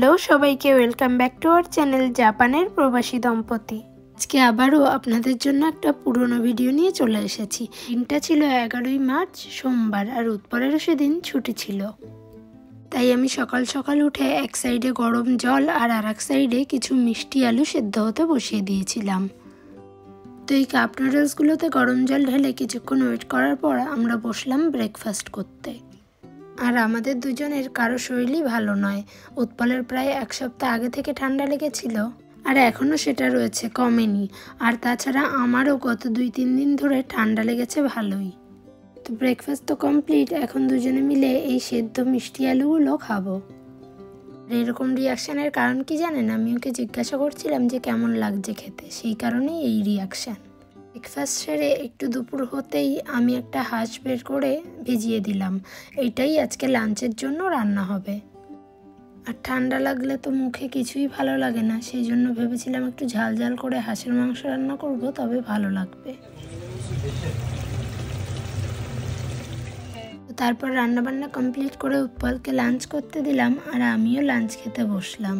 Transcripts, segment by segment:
Hello সবাইকে, welcome back to our channel জাপানের প্রবাসী দম্পতি। আজকে আবারও আপনাদের জন্য একটা পুরনো ভিডিও নিয়ে চলে এসেছি। দিনটা ছিল 11ই মার্চ সোমবার, আর উৎপলেরও সেদিন ছুটি ছিল। তাই আমি সকাল সকাল উঠে এক সাইডে গরম জল আর এক সাইডে কিছু মিষ্টি আলু সেদ্ধ হতে বসিয়ে দিয়েছিলাম। তো এই কাপ নুডলসগুলোতে গরম জল ঢেলে কিছুক্ষণ ওয়েট করার পর আমরা বসলাম ব্রেকফাস্ট করতে। আর আমাদের দুজনের কারো শরীরই ভালো নয়। উৎপলের প্রায় এক সপ্তাহ আগে থেকে ঠান্ডা লেগেছিল, আর এখনও সেটা রয়েছে, কমেনি। আর তাছাড়া আমারও গত 2-3 দিন ধরে ঠান্ডা লেগেছে ভালোই। তো ব্রেকফাস্ট তো কমপ্লিট, এখন দুজনে মিলে এই সেদ্ধ মিষ্টি আলুগুলো খাবো। আর এরকম রিয়াকশানের কারণ কি জানেন? আমি ওকে জিজ্ঞাসা করছিলাম যে কেমন লাগছে খেতে, সেই কারণেই এই রিয়াকশান। ব্রেকফাস্ট সেরে একটু দুপুর হতেই আমি একটা হাঁস বের করে ভিজিয়ে দিলাম। এইটাই আজকে লাঞ্চের জন্য রান্না হবে। আর ঠান্ডা লাগলে তো মুখে কিছুই ভালো লাগে না, সেই জন্য ভেবেছিলাম একটু ঝাল ঝাল করে হাঁসের মাংস রান্না করব, তবে ভালো লাগবে। তারপর রান্নাবান্না কমপ্লিট করে উৎপলকে লাঞ্চ করতে দিলাম, আর আমিও লাঞ্চ খেতে বসলাম।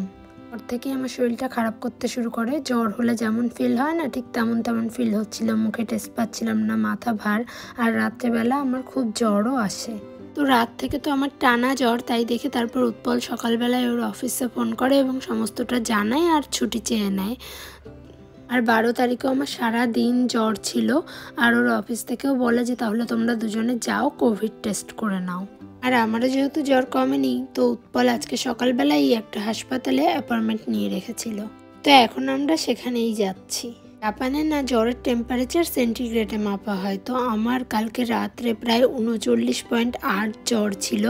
ওর থেকে আমার শরীরটা খারাপ করতে শুরু করে। জ্বর হলে যেমন ফিল হয় না, ঠিক তেমন ফিল হচ্ছিল। মুখে টেস্ট পাচ্ছিলাম না, মাথা ভার, আর রাত্রেবেলা আমার খুব জ্বরও আসে। তো রাত থেকে তো আমার টানা জ্বর, তাই দেখে তারপর উৎপল সকালবেলায় ওর অফিসে ফোন করে এবং সমস্তটা জানায় আর ছুটি চেয়ে নেয়। আর 12 তারিখেও আমার সারা দিন জ্বর ছিল, আর ওর অফিস থেকেও বলে যে তাহলে তোমরা দুজনে যাও, কোভিড টেস্ট করে নাও। আর আমারও যেহেতু জ্বর কমেনি, তো উৎপল আজকে সকালবেলায় একটা হাসপাতালে অ্যাপয়েন্টমেন্ট নিয়ে রেখেছিল। তো এখন আমরা সেখানেই যাচ্ছি। জাপানে না জ্বরের টেম্পারেচার সেন্টিগ্রেডে মাপা হয়। তো আমার কালকে রাত্রে প্রায় 39.8 জ্বর ছিল,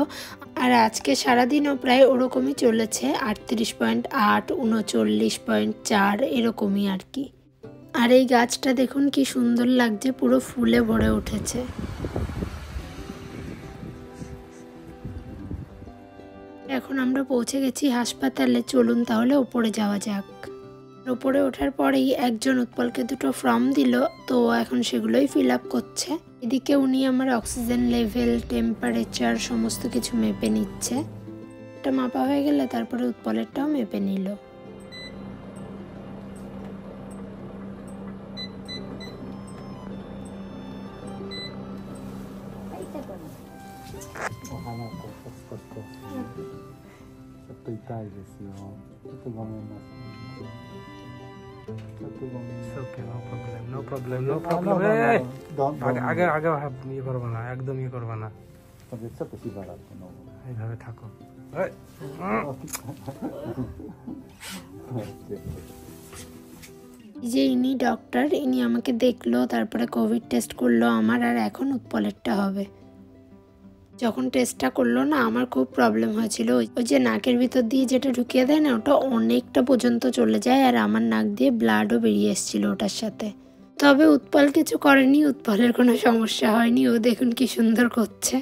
আর আজকে সারাদিনও প্রায় ওরকমই চলেছে, 38.8, 39.4 এরকমই আর কি। আর এই গাছটা দেখুন কি সুন্দর লাগছে, পুরো ফুলে ভরে উঠেছে। এখন আমরা পৌঁছে গেছি হাসপাতালে, চলুন তাহলে ওপরে যাওয়া যাক। ওপরে ওঠার পরেই একজন উৎপলকে 2টো ফর্ম দিল, তো এখন সেগুলোই ফিল আপ করছে। এদিকে উনি আমার অক্সিজেন লেভেল, টেম্পারেচার সমস্ত কিছু মেপে নিচ্ছে। এটা মাপা হয়ে গেলে তারপরে উৎপলেরটাও মেপে নিল। No problem. আগে ইয়ে করবো না, একদম ইয়ে করবো না, এইভাবে থাকো। যে ইনি ডক্টর, ইনি আমাকে দেখলো, তারপরে কোভিড টেস্ট করলো আমার, আর এখন উৎপলেরটা হবে। যখন টেস্টটা করলো না, আমার খুব প্রবলেম হয়েছিল। ওই যে নাকের ভিতর দিয়ে যেটা ঢুকিয়ে দেয় না, ওটা অনেকটা পর্যন্ত চলে যায়, আর আমার নাক দিয়ে ব্লাডও বেরিয়ে এসেছিল ওটার সাথে। তবে উৎপল কিছু করেনি, উৎপলের কোনো সমস্যা হয়নি। ও দেখুন কি সুন্দর করছে।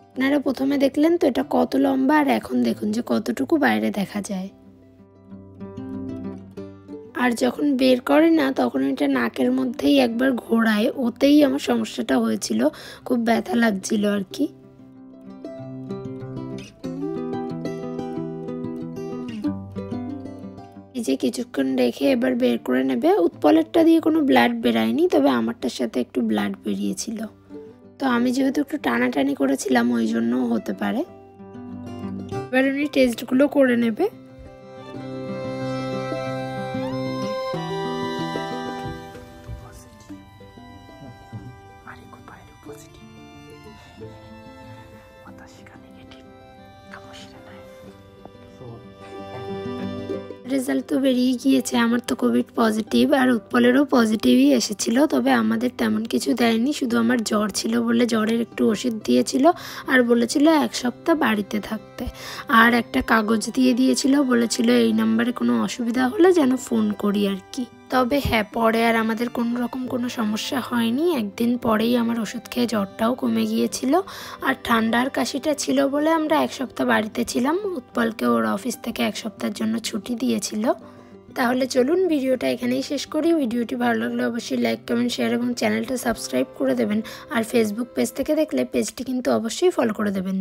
আপনারা প্রথমে দেখলেন তো এটা কত লম্বা, আর এখন দেখুন যে কতটুকু বাইরে দেখা যায়। আর যখন বের করে না, তখন এটা নাকের মধ্যেই একবার ঘোরায়, ওতেই আমার সমস্যাটা হয়েছিল, খুব ব্যথা লাগছিল আর কি। এই যে কিছুক্ষণ রেখে এবার বের করে নেবে। উৎপলেরটা দিয়ে কোনো ব্লাড বেরায়নি, তবে আমারটার সাথে একটু ব্লাড বেরিয়েছিল। তো আমি যেহেতু একটু টানাটানি করেছিলাম, ওই জন্য হতে পারে। এবার উনি টেস্টগুলো করে নেবে। রেজাল্ট তো বেরিয়ে গিয়েছে, আমার তো কোভিড পজিটিভ, আর উৎপলেরও পজিটিভই এসেছিল। তবে আমাদের তেমন কিছু দেয়নি, শুধু আমার জ্বর ছিল বলে জ্বরের একটু ওষুধ দিয়েছিল, আর বলেছিল 1 সপ্তাহ বাড়িতে থাকতে, আর একটা কাগজ দিয়ে দিয়েছিল, বলেছিল এই নাম্বারে কোনো অসুবিধা হলে যেন ফোন করি আর কি। তবে হ্যাঁ, পরে আর আমাদের কোনো রকম কোনো সমস্যা হয়নি। একদিন পরেই আমার ওষুধ খেয়ে জ্বরটাও কমে গিয়েছিল, আর ঠান্ডার কাশিটা ছিল বলে আমরা 1 সপ্তাহ বাড়িতে ছিলাম। উৎপলকে ওর অফিস থেকে 1 সপ্তাহের জন্য ছুটি দিয়েছিল। তাহলে চলুন ভিডিওটা এখানেই শেষ করি। ভিডিওটি ভালো লাগলে অবশ্যই লাইক, কমেন্ট, শেয়ার এবং চ্যানেলটা সাবস্ক্রাইব করে দেবেন। আর ফেসবুক পেজ থেকে দেখলে পেজটি কিন্তু অবশ্যই ফলো করে দেবেন।